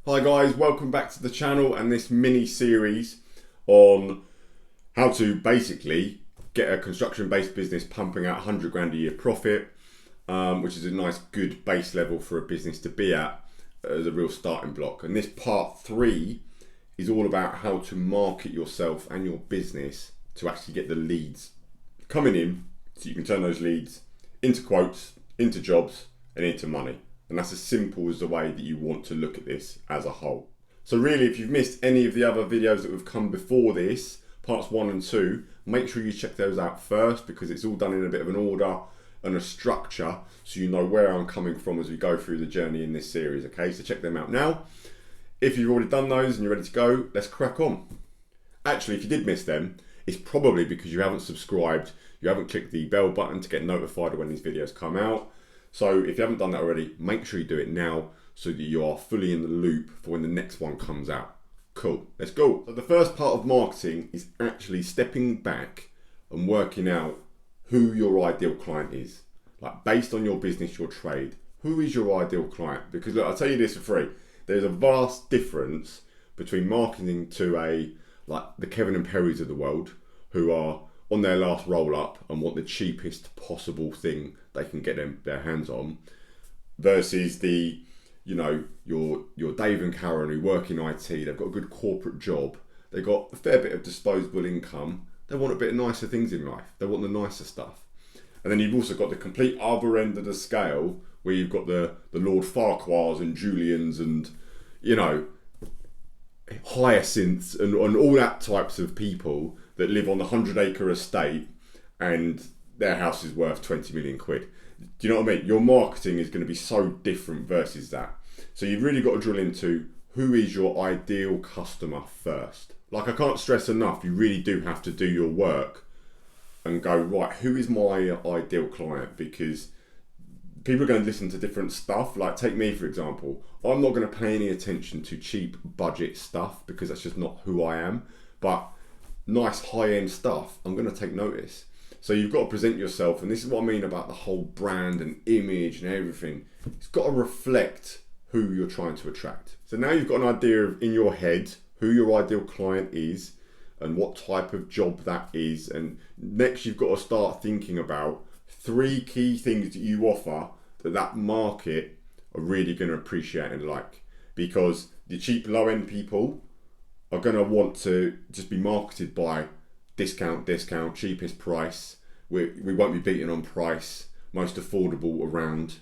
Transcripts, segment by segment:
Hi guys, welcome back to the channel and this mini series on how to basically get a construction based business pumping out 100 grand a year profit, which is a nice good base level for a business to be at as a real starting block. And this part 3 is all about how to market yourself and your business to actually get the leads coming in so you can turn those leads into quotes, into jobs and into money. And that's as simple as the way that you want to look at this as a whole. So really, if you've missed any of the other videos that have come before this, parts 1 and 2, make sure you check those out first because it's all done in a bit of an order and a structure so you know where I'm coming from as we go through the journey in this series, okay? So check them out now. If you've already done those and you're ready to go, let's crack on. Actually, if you did miss them, it's probably because you haven't subscribed, you haven't clicked the bell button to get notified when these videos come out. So if you haven't done that already, make sure you do it now so that you are fully in the loop for when the next one comes out. Cool, let's go. So the first part of marketing is actually stepping back and working out who your ideal client is. Like based on your business, your trade, who is your ideal client? Because look, I'll tell you this for free. There's a vast difference between marketing to like the Kevin and Perrys of the world who are on their last roll up and want the cheapest possible thing they can get their hands on, versus the, your Dave and Karen who work in IT, they've got a good corporate job, they've got a fair bit of disposable income, they want a bit of nicer things in life, they want the nicer stuff. And then you've also got the complete other end of the scale where you've got the Lord Farquhars and Julians and, Hyacinths and all that types of people that live on the 100-acre estate and their house is worth 20 million quid. Do you know what I mean? Your marketing is going to be so different versus that. So you've really got to drill into who is your ideal customer first. Like, I can't stress enough, you really do have to do your work and go, right, who is my ideal client? Because people are going to listen to different stuff. Like, take me for example. I'm not going to pay any attention to cheap budget stuff because that's just not who I am. But nice high-end stuff, I'm going to take notice. So you've got to present yourself, and this is what I mean about the whole brand and image and everything. It's got to reflect who you're trying to attract. So now you've got an idea of, in your head, who your ideal client is and what type of job that is. And next you've got to start thinking about 3 key things that you offer that market are really going to appreciate and like. Because the cheap low-end people are going to want to just be marketed by discount, cheapest price. We won't be beaten on price, most affordable around.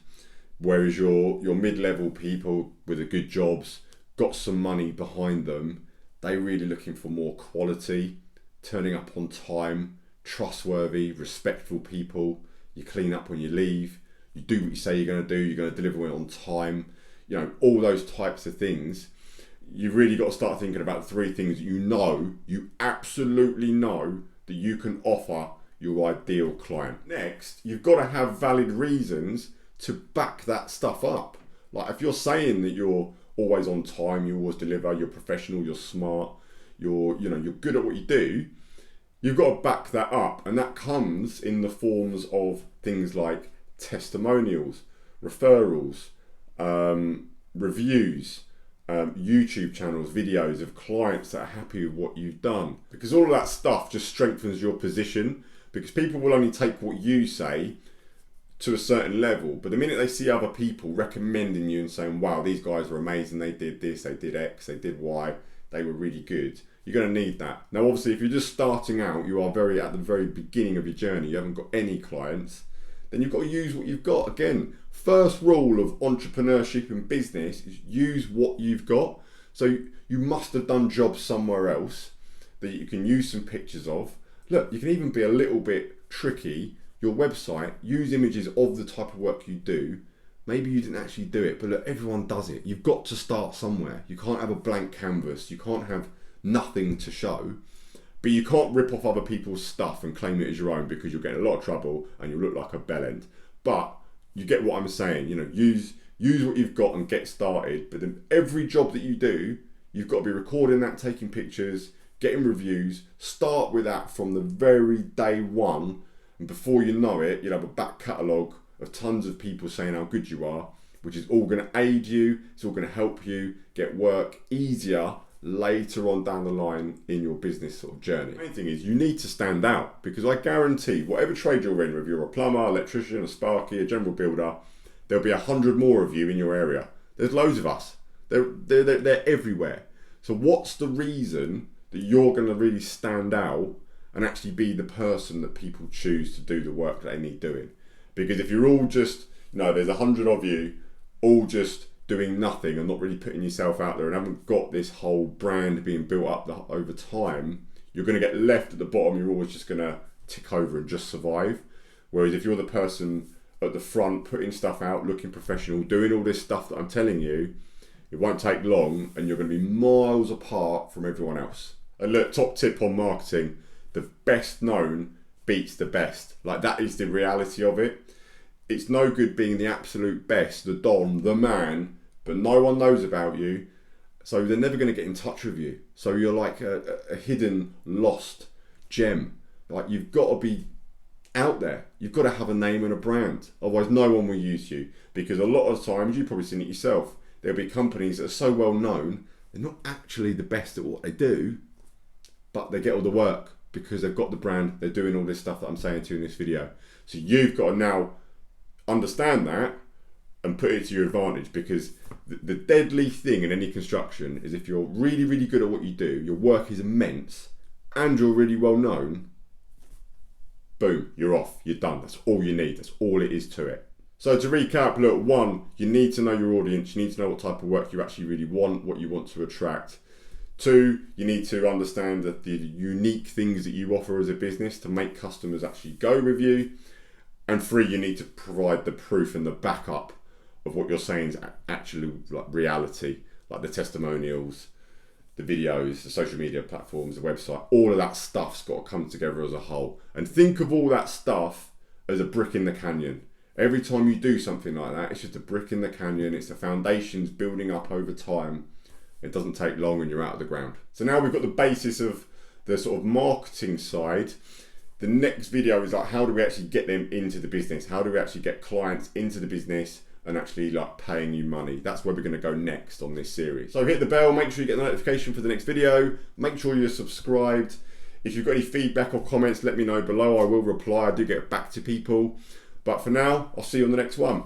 Whereas your mid-level people with the good jobs, got some money behind them, they're really looking for more quality, turning up on time, trustworthy, respectful people. You clean up when you leave, you do what you say you're going to do, you're going to deliver it on time, all those types of things. You've really got to start thinking about 3 things you absolutely know that you can offer your ideal client. Next, you've got to have valid reasons to back that stuff up. Like if you're saying that you're always on time, you always deliver, you're professional, you're smart, you're good at what you do, you've got to back that up. And that comes in the forms of things like testimonials, referrals, reviews, YouTube channels, videos of clients that are happy with what you've done. Because all of that stuff just strengthens your position, because people will only take what you say to a certain level. But the minute they see other people recommending you and saying, wow, these guys were amazing, they did this, they did X, they did Y, they were really good, you're going to need that. Now obviously if you're just starting out, you are at the very beginning of your journey, you haven't got any clients, then you've got to use what you've got. Again, first rule of entrepreneurship and business is use what you've got. So you must have done jobs somewhere else that you can use some pictures of. Look, you can even be a little bit tricky. Your website, use images of the type of work you do. Maybe you didn't actually do it, but look, everyone does it. You've got to start somewhere. You can't have a blank canvas. You can't have nothing to show. But you can't rip off other people's stuff and claim it as your own, because you'll get in a lot of trouble and you'll look like a bellend. But you get what I'm saying. Use what you've got and get started. But then every job that you do, you've got to be recording that, taking pictures, getting reviews. Start with that from the very day one, and before you know it, you'll have a back catalogue of tons of people saying how good you are, which is all going to aid you. It's all going to help you get work easier later on down the line in your business sort of journey. The main thing is you need to stand out, because I guarantee whatever trade you're in, whether you're a plumber, electrician, a sparky, a general builder, there'll be 100 more of you in your area. There's loads of us. They're everywhere. So what's the reason that you're going to really stand out and actually be the person that people choose to do the work that they need doing? Because if you're all just, there's 100 of you all just doing nothing and not really putting yourself out there and haven't got this whole brand being built up over time, you're going to get left at the bottom. You're always just going to tick over and just survive. Whereas if you're the person at the front, putting stuff out, looking professional, doing all this stuff that I'm telling you, it won't take long and you're going to be miles apart from everyone else. And look, top tip on marketing, the best known beats the best. Like, that is the reality of it. It's no good being the absolute best, the don, the man, but no one knows about you, so they're never going to get in touch with you. So you're like a hidden, lost gem. Like, you've got to be out there. You've got to have a name and a brand. Otherwise, no one will use you. Because a lot of times, you've probably seen it yourself, there'll be companies that are so well known, they're not actually the best at what they do, but they get all the work because they've got the brand, they're doing all this stuff that I'm saying to you in this video. So you've got to now understand that and put it to your advantage, because the deadly thing in any construction is if you're really, really good at what you do, your work is immense, and you're really well known, boom, you're off, you're done. That's all you need. That's all it is to it. So to recap, look, 1, you need to know your audience. You need to know what type of work you actually really want, what you want to attract. 2, you need to understand that the unique things that you offer as a business to make customers actually go with you. And 3, you need to provide the proof and the backup of what you're saying is actually like reality, like the testimonials, the videos, the social media platforms, the website. All of that stuff's got to come together as a whole. And think of all that stuff as a brick in the canyon. Every time you do something like that, it's just a brick in the canyon. It's the foundations building up over time. It doesn't take long and you're out of the ground. So now we've got the basis of the sort of marketing side. The next video is like, how do we actually get them into the business? How do we actually get clients into the business and actually like paying you money? That's where we're going to go next on this series. So hit the bell, make sure you get the notification for the next video. Make sure you're subscribed. If you've got any feedback or comments, let me know below. I will reply. I do get back to people. But for now, I'll see you on the next one.